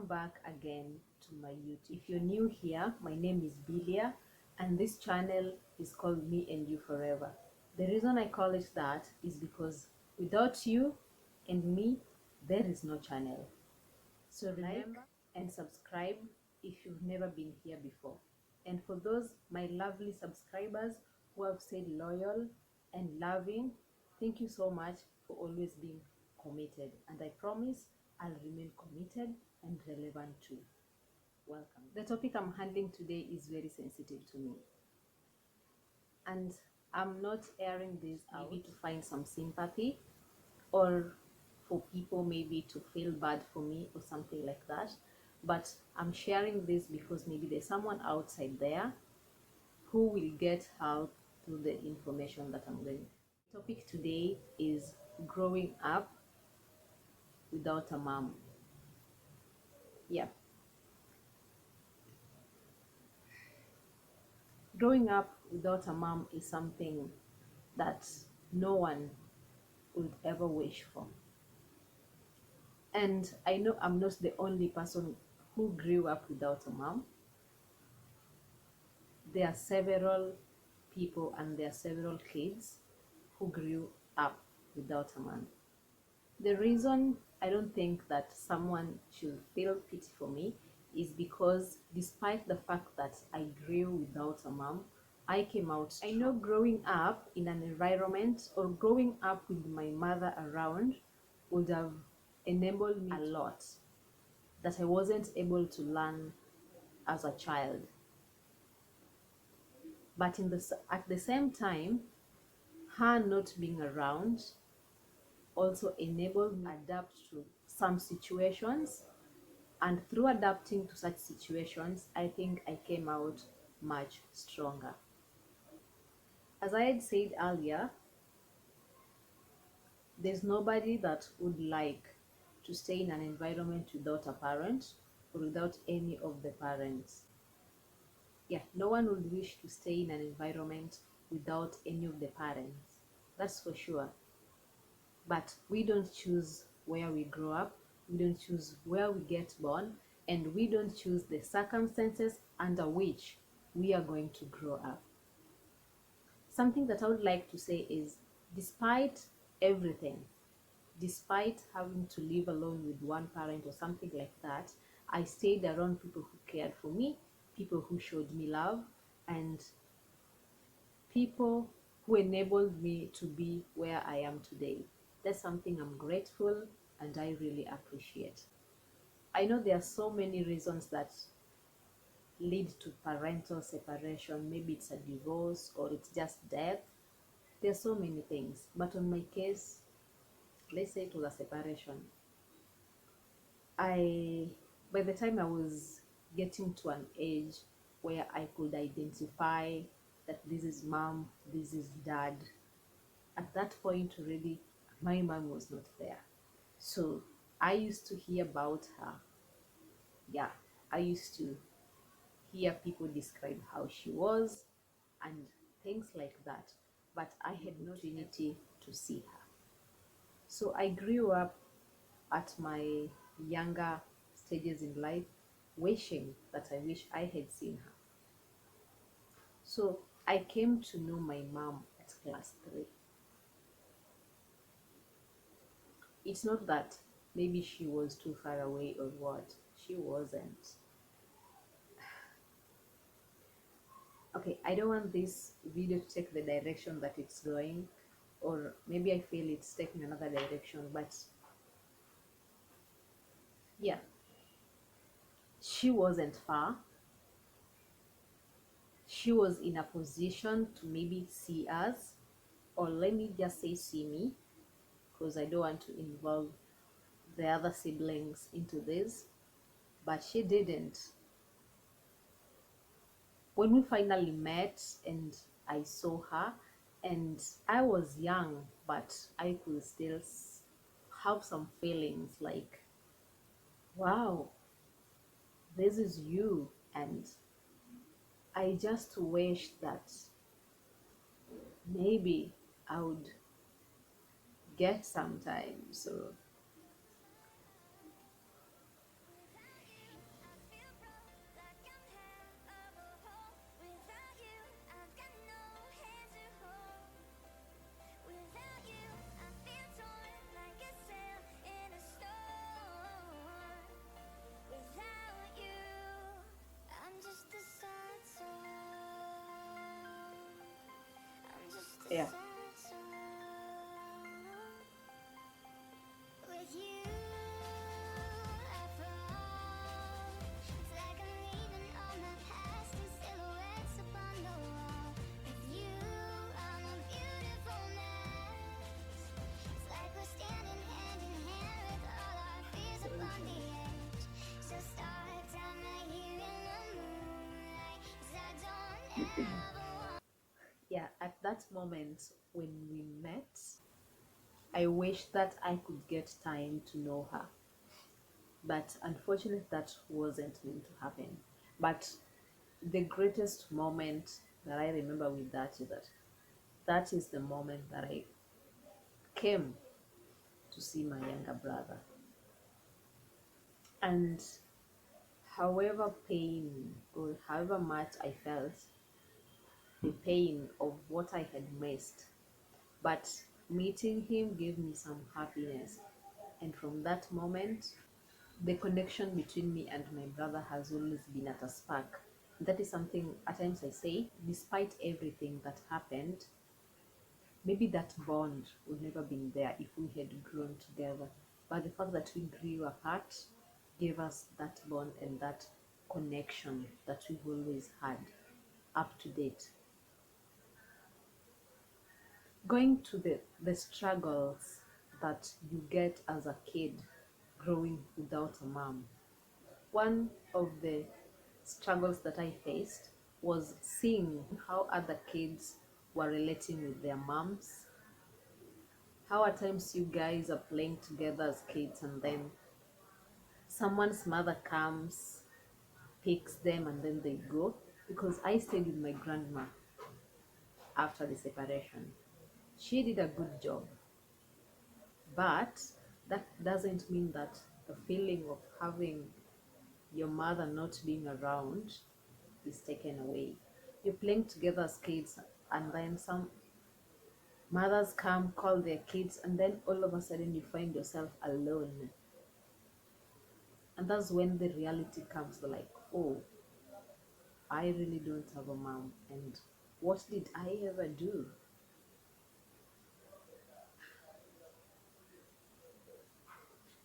back again to my YouTube. If you're new here, my name is Bilia and this channel is called Me and You Forever. The reason I call it that is because without you and me, there is no channel. So like and subscribe if you've never been here before. And for those my lovely subscribers who have stayed loyal and loving, thank you so much for always being committed. And I promise I'll remain committed and relevant too. Welcome. The topic I'm handling today is very sensitive to me. And I'm not airing this maybe to find some sympathy or for people maybe to feel bad for me or something like that. But I'm sharing this because maybe there's someone outside there who will get help through the information that I'm going. The topic today is growing up without a mom. Yeah. Growing up without a mom is something that no one would ever wish for. And I know I'm not the only person who grew up without a mom. There are several people and there are several kids who grew up without a mom. The reason I don't think that someone should feel pity for me is because despite the fact that I grew without a mom, I came out strong. I know growing up in an environment or growing up with my mother around would have enabled me a lot that I wasn't able to learn as a child. But at the same time, her not being around also enabled me to adapt to some situations, and through adapting to such situations, I think I came out much stronger. As I had said earlier, there's nobody that would like to stay in an environment without a parent or without any of the parents. Yeah, no one would wish to stay in an environment without any of the parents. That's for sure. But we don't choose where we grow up, we don't choose where we get born, and we don't choose the circumstances under which we are going to grow up. Something that I would like to say is, despite everything, despite having to live alone with one parent or something like that, I stayed around people who cared for me, people who showed me love, and people who enabled me to be where I am today. That's something I'm grateful and I really appreciate. I know there are so many reasons that lead to parental separation. Maybe it's a divorce or it's just death. There are so many things. But on my case, let's say it was a separation. By the time I was getting to an age where I could identify that this is mom, this is dad, at that point already my mom was not there. So I used to hear about her. Yeah, I used to hear people describe how she was and things like that, but I had no opportunity to see her. So I grew up at my younger stages in life wishing that I wish I had seen her. So I came to know my mom at class 3. It's not that maybe she was too far away or what. She wasn't. Okay, I don't want this video to take the direction that it's going, or maybe I feel it's taking another direction, but yeah, she wasn't far. She was in a position to maybe see us, or let me just say see me, because I don't want to involve the other siblings into this, but she didn't. When we finally met and I saw her, and I was young, but I could still have some feelings like, wow, this is you. And I just wish that maybe I would get some time. So Yeah, at that moment when we met, I wish that I could get time to know her. But unfortunately, that wasn't meant to happen. But the greatest moment that I remember with that is that is the moment that I came to see my younger brother. And however pain or however much I felt the pain of what I had missed, but meeting him gave me some happiness. And from that moment, the connection between me and my brother has always been at a spark. That is something at times I say, despite everything that happened, maybe that bond would never been there if we had grown together. But the fact that we grew apart gave us that bond and that connection that we've always had up to date. Going to the struggles that you get as a kid growing without a mom. One of the struggles that I faced was seeing how other kids were relating with their moms, how at times you guys are playing together as kids and then someone's mother comes, picks them, and then they go. Because I stayed with my grandma after the separation. She did a good job, but that doesn't mean that the feeling of having your mother not being around is taken away. You're playing together as kids, and then some mothers come, call their kids, and then all of a sudden you find yourself alone. And that's when the reality comes like, oh, I really don't have a mom. And what did I ever do?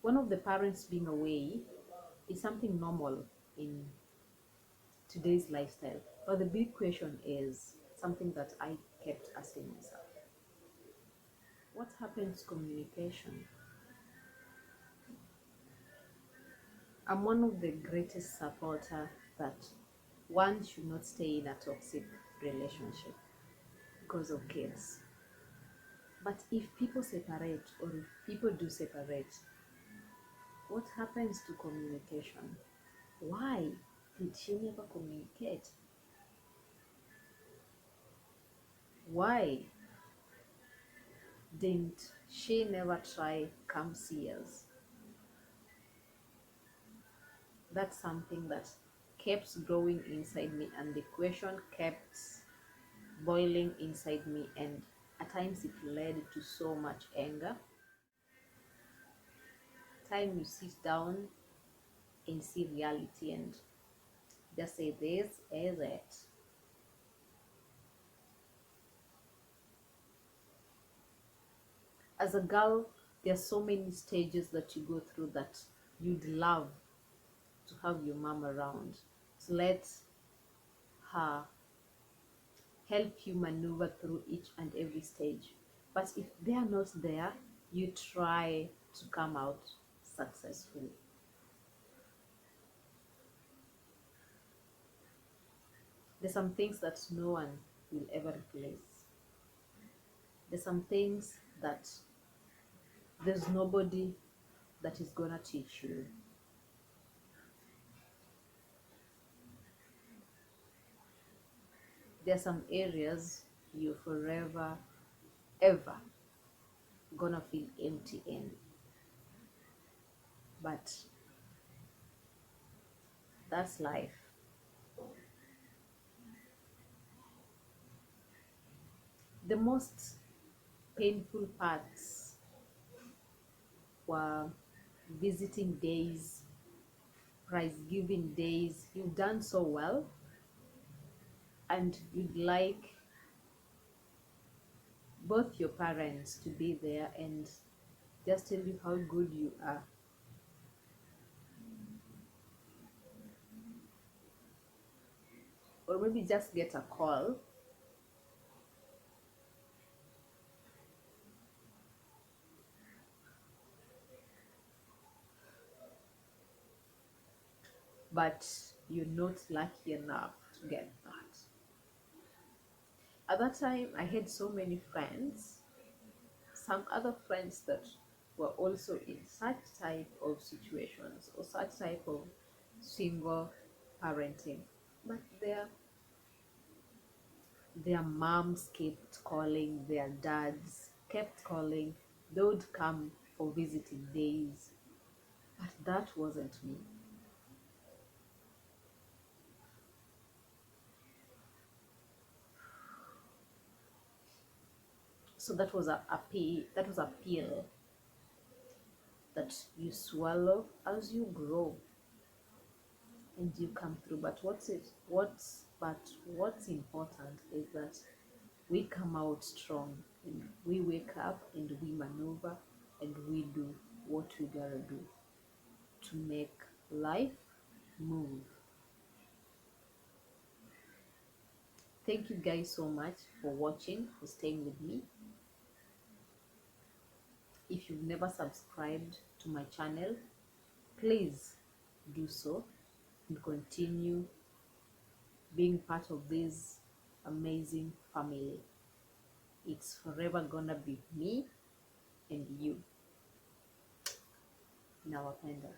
One of the parents being away is something normal in today's lifestyle. But the big question is something that I kept asking myself. What happens to communication? I'm one of the greatest supporter that one should not stay in a toxic relationship because of kids. But if people separate or if people do separate, what happens to communication? Why did she never communicate? Why didn't she never try come see us? That's something that kept growing inside me, and the question kept boiling inside me, and at times it led to so much anger. Time you sit down and see reality and just say, this is it. As a girl, there are so many stages that you go through that you'd love to have your mom around. So let her help you maneuver through each and every stage. But if they are not there, you try to come out successfully. There's some things that no one will ever replace. There's some things that there's nobody that is gonna teach you. There are some areas you forever, ever gonna feel empty in. But that's life. The most painful parts were visiting days, prize giving days. You've done so well, and you'd like both your parents to be there and just tell you how good you are. Or maybe just get a call but you're not lucky enough to get that. At that time, I had so many friends, some other friends that were also in such type of situations or such type of single parenting, but their moms kept calling, their dads kept calling. They would come for visiting days, but that wasn't me. So that was a pill that you swallow as you grow and you come through. What's important is that we come out strong and we wake up and we maneuver and we do what we gotta do to make life move. Thank you guys so much for watching, for staying with me. If you've never subscribed to my channel, please do so and continue being part of this amazing family. It's forever gonna be me and you. Nawapenda.